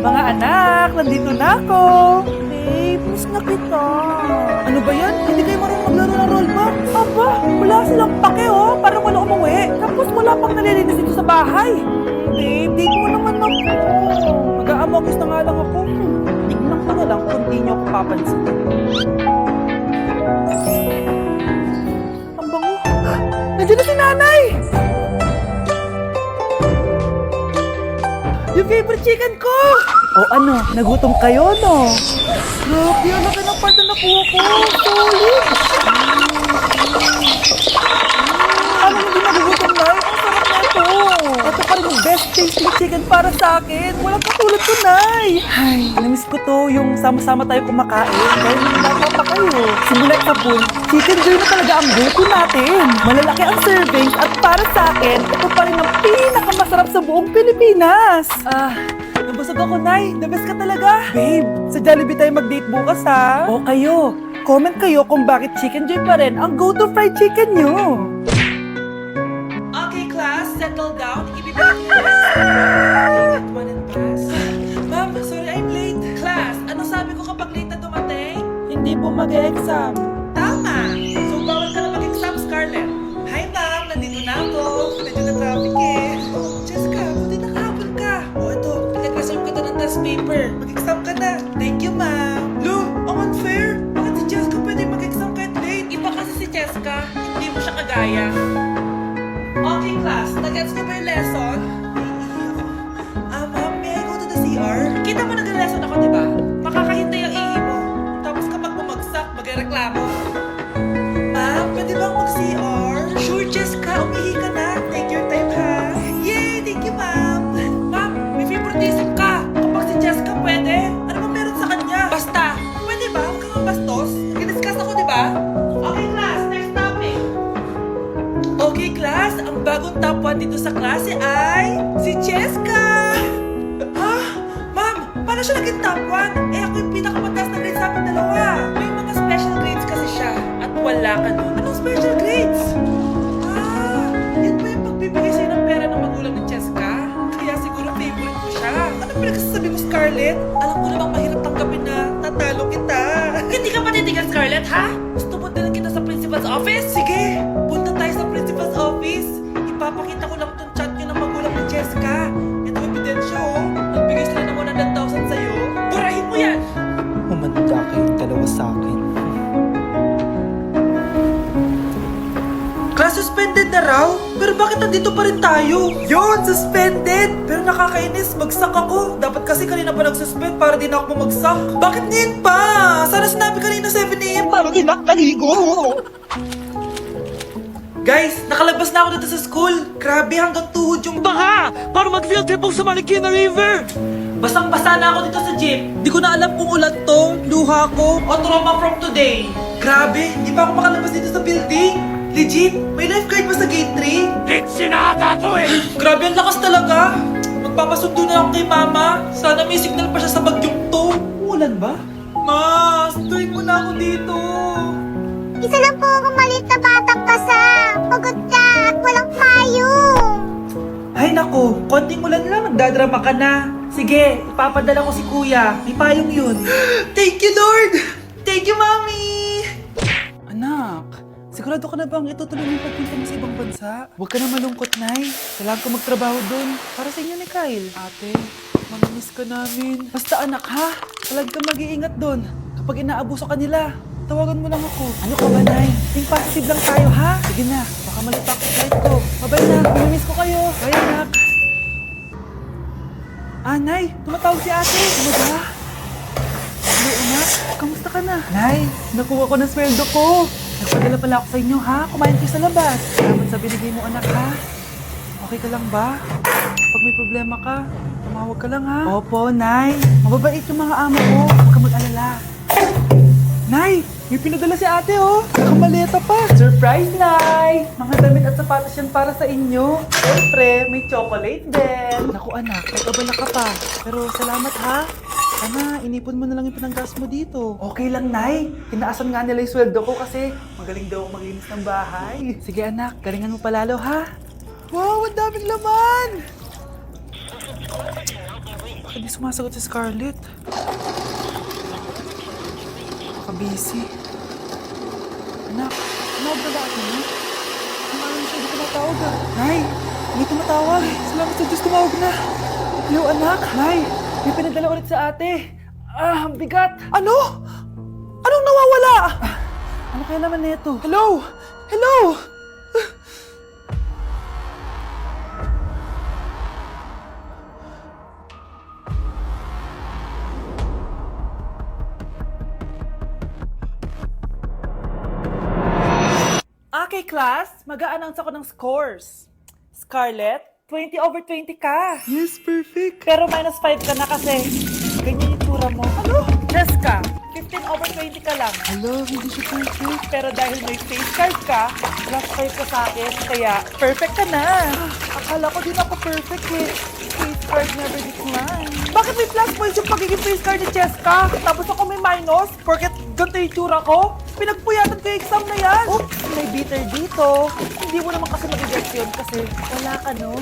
Mga anak, nandito na ako. Babe, miss na kita. Ano ba yan? Hindi kayo marunong maglaro ng rollback? Aba, wala silang pake oh. Parang wala umuwi. Tapos wala pang nalilinis dito sa bahay. Babe, date mo naman ako. Mag-aamokis na nga lang ako. Tignan ko na lang kung di niyo ako papansin. Ang bango. Nandiyan na si nanay! Yung favorite chicken ko! O ano, nagutom kayo, no? Grabe, ang laki ng part na nakuha ko. Solid! Ano hindi nagugutom na? Ang sarap na ito. Ito pa rin yung best tasting chicken para sa akin. Walang katulad ko, Nay. Ay, namiss ko to yung sama-sama tayo kumakain. Dahil nagdaka pa kayo. Simulat sa pool, chicken joy na talaga ang go-to natin. Malalaki ang servings at para sa akin, ito pa rin ang pinakamasarap sa buong Pilipinas. Nabusog ako, Nay. The best ka talaga. Babe, sa Jollibee tayo mag-date bukas, ha? O kayo. Comment kayo kung bakit Chicken Joy pa rin ang go-to fried chicken nyo. Okay, class. Settle down. Ibibigay niyo na one in class. Ma'am, sorry I'm late. Class, ano sabi ko kapag late na dumating? Hindi po mag-exam. Tama. So, bawal ka na mag-exam, Scarlett. Hi, ma'am. Nandito na ako. Medyo na traffic eh. Oh, Jessica, buti nakahabol ka. O, ito. Nag-reserve ka na ng test paper. Mag-exam ka na. Thank you, ma'am. Lo, ang unfair. Bakit si Jessica pwede mag-exam kahit late? Iba kasi si Jessica. Hindi mo siya kagaya. Okay, class. Nag-gets niyo ba yung lesson? Ma'am, may I go to the CR? Kita mo nag-lesson ako, di ba? Makakahintay ang ihi mo. Tapos kapag bumagsak, magreklamo. Ma'am, pwede bang mag-CR? Sure, Jessica. Umihi ka na. Take your time, ha? Yay! Thank you, ma'am. Ma'am, may favoritism ka. Kapag si Jessica pwede, ano ba meron sa kanya? Basta. Pwede ba? Huwag kang bastos. Nag-discuss ako, di ba? Okay, class. Next topic. Okay, class. Ang bagong top 1 dito sa klase ay si Jessica. Ha? Ma'am, paano siya naging top 1? Eh, ako yung pinakamataas na grade sa amin dalawa. May mga special grades kasi siya. At wala ka nun. Anong special grades? Yan ba yung pagbibigay sa'yo ng pera ng magulang ni Jessica? Kaya siguro favorite mo siya. Ano pinagsasabi mo, Scarlett? Alam ko namang mahirap tanggapin na natalo kita. Hindi ka patitigan, Scarlett, ha? Gusto mo din kita sa principal's office? Sige, punta tayo sa principal's office. Ipapakita ko lang tong chat niyo ng magulang ni Jessica. Ito ebidensya, oh. Nagbigay sila ng 100,000 sa'yo. Burahin mo yan! Humanda kayong dalawa sa akin. Class suspended na raw? Pero bakit nandito pa rin tayo? Yun, suspended! Pero nakakainis, bagsak ako. Dapat kasi kanina pa nag-suspend para di na ako bumagsak. Bakit ngayon pa? Sana sinabi kanina 7 AM para di nakaligo. Guys, nakalabas na ako dito sa school. Grabe, hanggang tuhod yung baha! Para mag-field trip sa Marikina River! Basang-basa na ako dito sa jeep. Di ko na alam kung ulan to, luha ko, o trauma from today. Grabe, di pa ako makalabas dito sa building. Legit, may lifeguard ba sa gate 3? It's sinata to eh! Grabe, ang lakas talaga. Magpapasundo na ako kay mama. Sana may signal pa siya sa bagyong to. Ulan ba? Ma, sunduin mo na ako dito. Isa lang po akong maliit na batang kasa. Pagod ka at walang payong. Ay nako, konting ulan lang, nagdadrama ka na. Sige, ipapadala ko si kuya. May payong yun. Thank you, Lord! Thank you, Mami! Anak, sigurado ka na bang itutuloy mo yung pagpunta mo sa ibang bansa? Huwag ka na malungkot, Nay. Kailangan ko magtrabaho doon. Para sa inyo ni Kyle. Ate, mamimiss ka namin. Basta anak, ha? Talagang mag-iingat doon. Kapag inaabuso ka nila, tawagan mo lang ako. Ano ka ba, Nay? Think positive lang tayo, ha? Sige na, baka malipak sa flight ko. Bye-bye na, mamimiss ko kayo. Bye, anak. Nay, tumatawag si ate. Ano ba? Hello, anak. Kamusta ka na? Nay, nakuha ko na sweldo ko. Nagpadala pala ako sa inyo, ha? Kumain kayo sa labas. Salamat sa binigay mo, anak, ha? Okay ka lang ba? Pag may problema ka, tumawag ka lang, ha? Opo, Nay. Mababait yung mga amo ko. Huwag ka mag-alala. Nay, may pinadala si ate, oh. Nakamaleta pa. Surprise, Nay! Mga damit at sapatos yan para sa inyo. Siyempre, may chocolate din. Naku, anak, nag-abala ka pa. Pero salamat, ha? Sana, inipon mo na lang yung pinanggas mo dito. Okay lang, Nay. Tinaasan nga nila yung sweldo ko kasi magaling daw ako maglinis ng bahay. Sige, anak. Galingan mo palalo, ha? Wow, ang daming laman! Bakit di sumasagot si Scarlett? Busy. Anak, tumawag na ba ako na? Kumain siya, di tumatawag ah. Nay, may tumatawag. Salamat sa Diyos, tumawag na. Hello anak. Nay, may pinadala ulit sa ate. Ang bigat. Ano? Anong nawawala? Ano kaya naman nito? Hello? Hello? Okay, class. Mag-a-announce ako ng scores. Scarlett, 20 over 20 ka. Yes, perfect. Pero minus 5 ka na kasi ganyan yung tura mo. Ano? Jessica, 15 over 20 ka lang. Hala, hindi siya perfect. Pero dahil may face card ka, plus 5 ka sa akin, kaya perfect ka na. Akala ko din ako perfect eh. Face card never decline. Bakit may plus points yung pagiging face card ni Jessica? Tapos ako may minus? Porket ganito yung itsura ko? Pinagpuyatan ko yung exam na yan. Oops, may bitter dito. Hindi mo naman kasi mag-get yun kasi wala ka nun.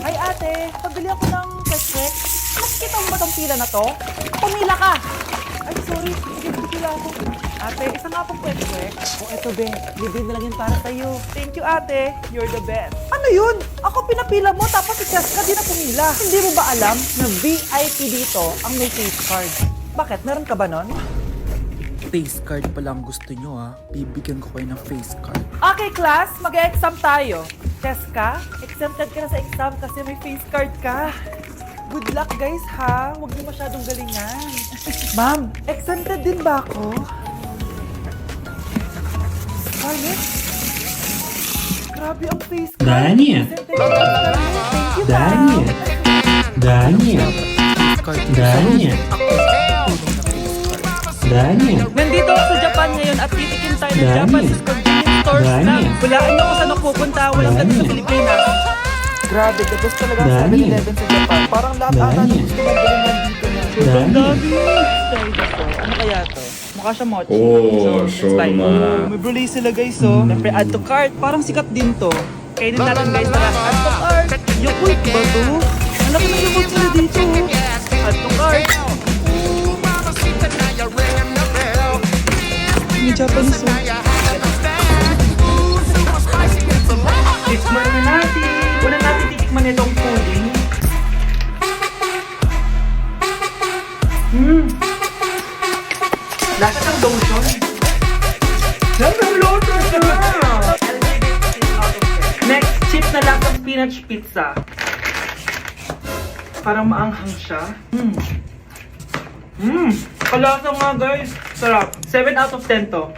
Ay ate, pabili ako ng kwek-kwek. Nakikita mo ba tong pila na to? Pumila ka! Ay sorry, sige, pila ako. Ate, isa nga pong kwek-kwek. O eto be, libre na lang yun para sa'yo. Thank you ate, you're the best. Ano yun? Ako pinapila mo tapos si Jessica di na pumila. Hindi mo ba alam na VIP dito ang may face card? Bakit? Meron ka ba nun? Face card pala ang gusto nyo ha. Bibigyan ko kayo ng face card. Okay class, mag-exam tayo. Jessica, exempted ka na sa exam kasi may face card ka. Good luck guys ha, huwag niyo masyadong galingan. Ma'am, exempted din ba ako? Scarlett? Grabe ang face card. Daniel. Exempted ka na. Thank you, Daniel. ma'am. Daniel. Face card. Daniel. Daniel. Nandito ako sa Japan ngayon at titikim tayo ng Daniel. Japanese convenience stores na Daniel. walaan niyo kung saan ako pupunta. Walang ganito sa Daniel. Pilipinas. Grabe, the best talaga ang Daniel. 7-Eleven sa Japan. Parang lahat ata ng Daniel. gusto mong bilhin nandito na. Daniel. Ano kaya to? Mukha siya mochi. Oh, it's fine. shawarma. May brulee sila guys, oh. Siyempre, add to cart. Parang sikat din to. Kainin natin guys, tara. Add to cart. Yakult ba to? Ang laki ng yakult nila dito. Add to cart. May Japanese, oh. Tikman na natin. Una natin titikman itong pudding. Lasa ng lotion. Lasa ng lotion siya! Next, chip na lasang spinach pizza. Parang maanghang siya. Kalasa nga guys. Sarap. 7 out of 10 to.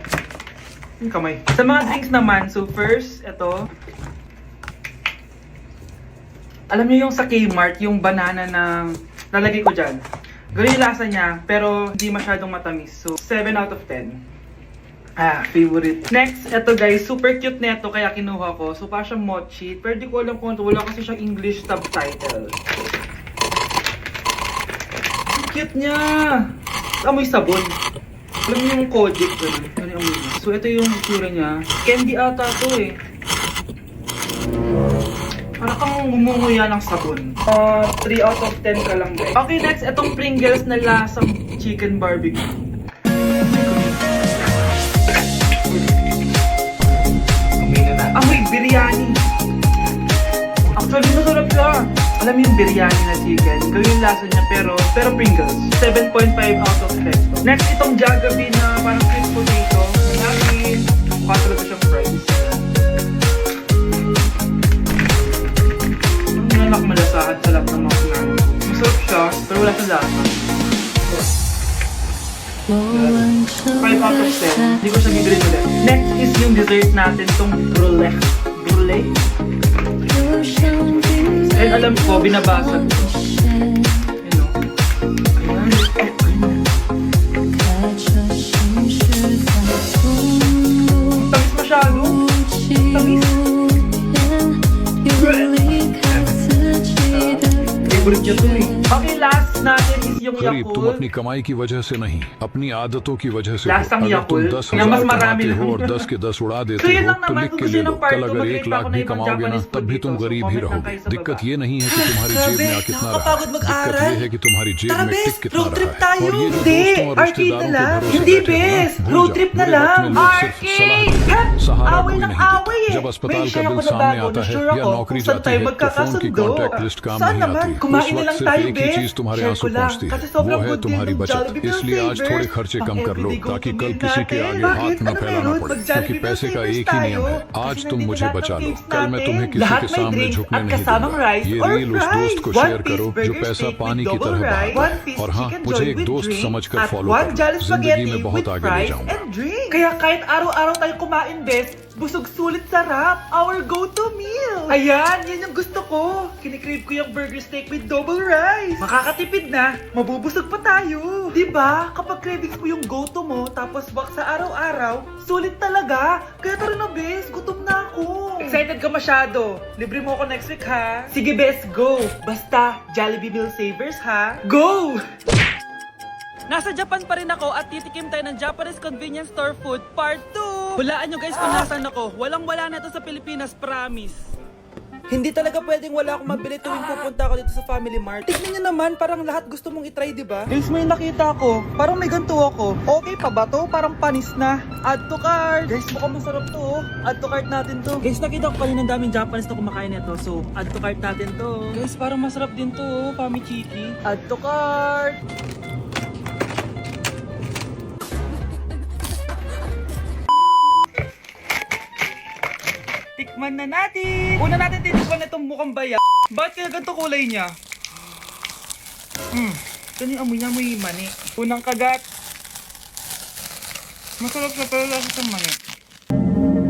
Yung kamay. Sa mga drinks naman, so first, ito. Alam niyo yung sa Kmart, yung banana na lalagay ko dyan. Ganun yung lasa niya, pero hindi masyadong matamis. So, 7 out of 10. Favorite. Next, ito guys, super cute na ito, kaya kinuha ko. So, parang siyang mochi. Pero di ko alam kung ito, wala kasi siyang English subtitle. Ang cute niya! Amoy sabon. Alam niyo yung Kojic, ganun yung amoy niya. So, ito yung itsura niya. Candy ata to eh. Para kang ngumunguya ng sabon. 3 out of 10 ka lang guys. Okay, next, itong Pringles na lasang chicken barbecue. Amoy biryani. Actually, masarap siya. Alam mo yung biryani na chicken. Gawin yung lasa niya, pero Pringles. 7.5 out of 10. Next, itong Jollibee na parang sweet potato. Mayroon 4 na siyang fries. Anak malasahan sa lahat ng mga kinain ko. Masarap siya, pero wala siyang lasa. 5 out of 10. Hindi ko siya bibili ulit. Next is yung dessert natin, itong brulee. Brulee? And alam ko, binabasag ko. Ayan o. Ayan. Tamis masyado. Tamis. Favorite niya to eh. Okay, last natin is yung गरीब तुम Yakult. अपनी कमाई की वजह से नहीं अपनी आदतों की वजह से हो। Lasang अगर तुम Yakult, 10,000 na mas marami कमाते हो lang. और 10 के 10 उड़ा देते So, yun हो lang तो naman. लिख Kung के gusto ले nyo लो ng part कल two, अगर mag-rate 1 लाख ako na भी ibang कमाओगे ना Japanese तब भी food तुम dito. गरीब So, ही comment lang रहोगे। kayo sa दिक्कत baba. ये नहीं है कि तुम्हारी जेब में आ कितना रहा nakakapagod है, mag-aral. दिक्कत ये है कि तुम्हारी जेब Tara, में bes, टिक कितना road trip रहा है। tayo. और ये जो Hindi, दोस्तों और arcade रिश्तेदारों na के lang. भरोसे Hindi, बैठे हो bes, ना, भूल road जाओ। trip na मेरे वक्त lang. में लोग सिर्फ सलाह देते, Arcade! सहारा Away कोई ng नहीं away देते। eh. जब अस्पताल May का share बिल ako na सामने bago, आता है na-sure या ako नौकरी kung saan जाती tayo है तो फोन की magkakasundo. कॉन्टैक्ट लिस्ट काम Saan नहीं naman? आती। Kumain उस na वक्त lang सिर्फ tayo, एक ही bes. चीज तुम्हारे Share आंसू ko lang. पहुंचती है, Kasi वो sobrang है good तुम्हारी deal ng बचत। Jollibee इसलिए Meal आज Savers. थोड़े खर्चे कम कर लो Pang-everyday go ताकि to कल meal किसी के natin. आगे Bakit? हाथ न Ano फैलाना meron? पड़े, Mag-Jollibee क्योंकि Meal पैसे का Savers एक ही नियम tayo. है, आज Kasi तुम nandito मुझे lahat ng बचा लो, tips कल मैं natin. तुम्हें किसी Lahat के may सामने drinks झुकने at नहीं kasamang दूंगा। rice ये or रील उस fries. दोस्त को One शेयर piece करो जो burger पैसा steak with पानी की double तरह बहा rice, दे। one piece और हाँ, chicken मुझे joy एक with दोस्त drink, समझकर at फॉलो one करो, jolly जिंदगी spaghetti में बहुत with आगे ले fries जाऊंगा। and drink. Kaya kahit araw-araw tayo kumain, bes, busog sulit sarap. Our go-to meal. Ayan, yan yung gusto ko. Kinikrave ko yung burger steak with double rice. Makakatipid na, mabubusog pa tayo. Diba? Kapag cravings mo yung go-to mo, tapos wak sa araw-araw, sulit talaga. Kaya tara na, bes, gutom na ako. Excited ka masyado. Libre mo ako next week, ha? Sige, bes, go. Basta, Jollibee Meal Savers, ha? Go! Nasa Japan pa rin ako at titikim tayo ng Japanese convenience store food part 2. Hulaan nyo guys kung nasan ako. Walang-wala na ito sa Pilipinas, promise. Hindi talaga pwedeng wala akong mabili tuwing pupunta ako dito sa Family Mart. Tignan nyo naman, parang lahat gusto mong itry, di ba? Guys, may nakita ko. Parang may ganito ako. Okay pa ba to? Parang panis na. Add to cart. Guys, mukhang masarap to. Oh. Add to cart natin to. Guys, nakita ko kanina ng daming Japanese na kumakain nito. So, add to cart natin to. Guys, parang masarap din to. Oh. Pamichiki. Add to cart. Tikman na natin! Una natin titikman itong mukhang baya. Bakit kaya ganito kulay niya? Ito yung amoy niya, amoy mani. Unang kagat. Masarap siya, pero lasa sa mani.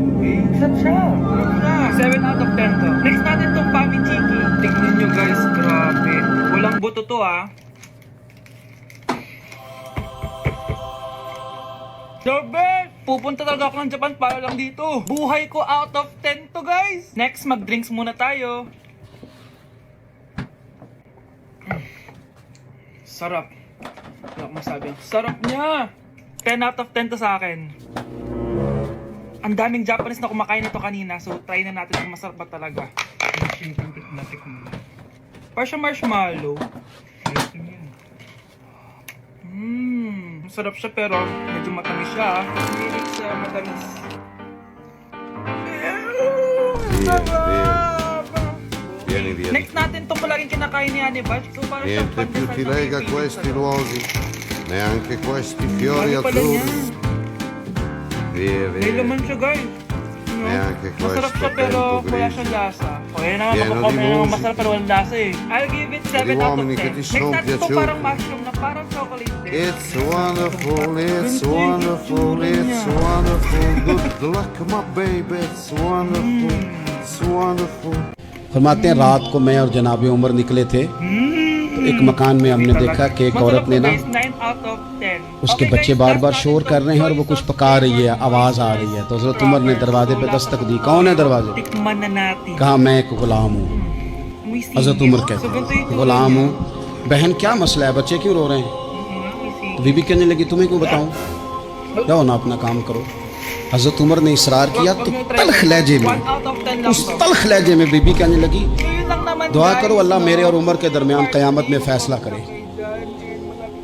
Okay, sarap siya. Sarap siya. 7 out of 10 to. Next natin itong pamichiki. Tignan nyo guys, grabe. Walang buto to ah. Sobe! Pupunta talaga ako ng Japan para lang dito. Buhay ko out of 10 to guys. Next, mag-drinks muna tayo. Sarap. Wala akong masabi. Sarap niya. 10 out of 10 to sa akin. Ang daming Japanese na kumakain nito kanina. So, try na natin kung masarap ba talaga. Para siya marshmallow. Masarap siya pero medyo matamis siya. Hilig sa matamis. Sarap! Vieni, vieni. Next natin itong palaging kinakain ni Annie Batch. So, parang siyang Niente più pandesal ti na may lega pinis, questi ano? luoghi, neanche questi fiori Dami pala niya. azzurri. Via, May via. laman siya guys. No? Neanche Masarap questo siya pero tempo wala grigio. siyang lasa. O yan naman, Pieno makukomment di na naman musica. masarap pero walang lasa eh. I'll give it 7 out of uomini 10. che ti Next sono natin ito piaciuti. parang mushroom na parang chocolate din. It's wonderful, it's Ganito yung wonderful, itsura it's niya. wonderful. Good luck, my baby, it's wonderful, it's wonderful. फरमाते हैं रात को मैं और जनाब उमर निकले थे तो एक मकान में हमने देखा कि एक औरत ने ना उसके बच्चे बार बार शोर कर रहे हैं और वो कुछ पका रही है, आवाज़ आ रही है। तो हज़रत उमर ने दरवाजे पे दस्तक दी। कौन है दरवाजे? Tikman na natin. कहा मैं एक गुलाम हूँ। May sili. हज़रत उमर So, कहते ganito हैं yung गुलाम हूँ। बहन क्या मसला है, बच्चे क्यों रो रहे हैं? तो बीबी कहने लगी तुम्हें क्यों बताऊँ, जाओ ना अपना काम करो। हज़रत उमर ने इसरार किया तो तल्ख लहजे में, 1 out of 10 lang उस to. तल्ख लहजे में बीबी कहने लगी So, yun lang naman, दुआ guys. करो अल्लाह मेरे और उमर के दरमियान क़यामत में फ़ैसला करे।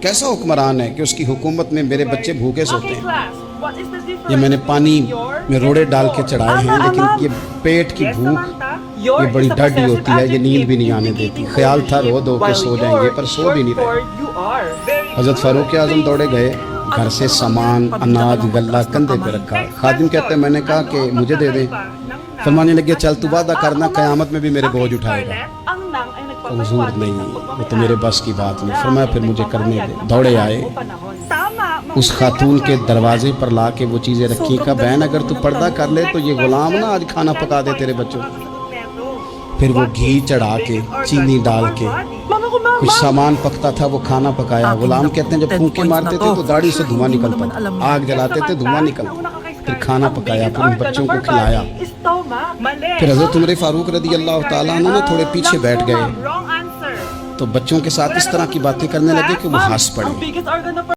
कैसा हुक्मरान है कि उसकी हुकूमत में मेरे बच्चे भूखे सोते Okay, हैं। class. What is the difference ये मैंने पानी between your में रोड़े and डाल के your? चढ़ाए हैं, लेकिन ये पेट की Yes, भूख Samantha. Your ये बड़ी is a डडी possessive होती है, ये नींद भी नहीं आने adjective देती। ख्याल था रो धो के while सो your जाएंगे पर सो भी नहीं short रहे। for you are. Very हज़रत good. फारूक आज़म दौड़े गए, घर से सामान अनाज गल्ला कंधे पे रखा। खादिम कहते हैं मैंने कहा कि मुझे दे दें। फरमाने लगे चल तू वादा करना क़यामत में भी मेरे बोझ उठाएगा। हुजूर नहीं, वो तो मेरे बस की बात नहीं। फरमाया फिर मुझे करने दे। दौड़े आए, उस खातून के दरवाजे पर ला के वो चीज़ें रखी। कहा बहन अगर तू पर्दा कर ले तो ये गुलाम ना आज खाना पका दे तेरे बच्चों को। फिर वो घी चढ़ा के चीनी डाल के कुछ सामान पकता था वो खाना पकाया। गुलाम कहते हैं जब फूंके मारते थे तो दाढ़ी से धुआं निकलता था, आग जलाते थे धुआं निकलता। फिर खाना पकाया, फिर उन बच्चों को खिलाया। फिर हज़रत उमर फारूक रज़ी अल्लाह ताला अन्हु ने थोड़े पीछे बैठ गए। तो बच्चों के साथ इस तरह की बातें करने लगे कि वो हंस Ang पड़े biggest organ of